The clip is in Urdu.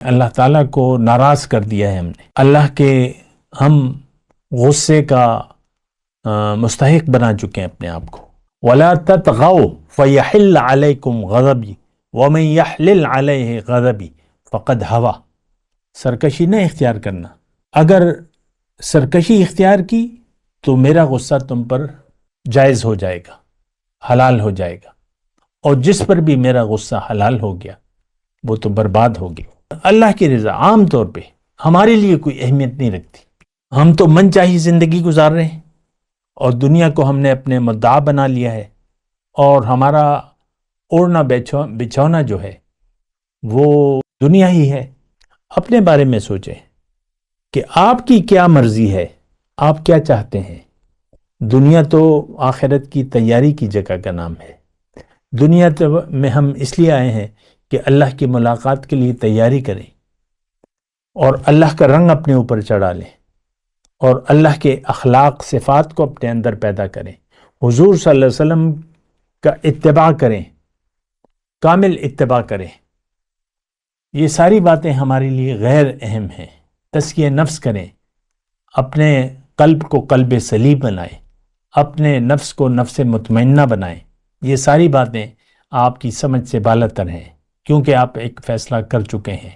اللہ تعالیٰ کو ناراض کر دیا ہے ہم نے، اللہ کے ہم غصے کا مستحق بنا چکے ہیں اپنے آپ کو۔ وَلَا تَطْغَوْا فَيَحِلَّ عَلَيْكُمْ غَضَبِي وَمَنْ يَحْلِلْ عَلَيْهِ غَضَبِي فَقَدْ هَوَى۔ سرکشی نہ اختیار کرنا، اگر سرکشی اختیار کی تو میرا غصہ تم پر جائز ہو جائے گا، حلال ہو جائے گا، اور جس پر بھی میرا غصہ حلال ہو گیا وہ تو برباد ہو گیا۔ اللہ کی رضا عام طور پہ ہمارے لیے کوئی اہمیت نہیں رکھتی، ہم تو من چاہی زندگی گزار رہے ہیں اور دنیا کو ہم نے اپنے مدعا بنا لیا ہے، اور ہمارا اوڑھنا بچھونا جو ہے وہ دنیا ہی ہے۔ اپنے بارے میں سوچیں کہ آپ کی کیا مرضی ہے، آپ کیا چاہتے ہیں۔ دنیا تو آخرت کی تیاری کی جگہ کا نام ہے۔ دنیا میں ہم اس لیے آئے ہیں کہ اللہ کی ملاقات کے لیے تیاری کریں اور اللہ کا رنگ اپنے اوپر چڑھا لیں اور اللہ کے اخلاق صفات کو اپنے اندر پیدا کریں، حضور صلی اللہ علیہ وسلم کا اتباع کریں، کامل اتباع کریں۔ یہ ساری باتیں ہمارے لیے غیر اہم ہیں۔ تزکیہ نفس کریں، اپنے قلب کو قلب سلیم بنائیں، اپنے نفس کو نفس مطمئنہ بنائیں۔ یہ ساری باتیں آپ کی سمجھ سے بالاتر ہیں کیونکہ آپ ایک فیصلہ کر چکے ہیں۔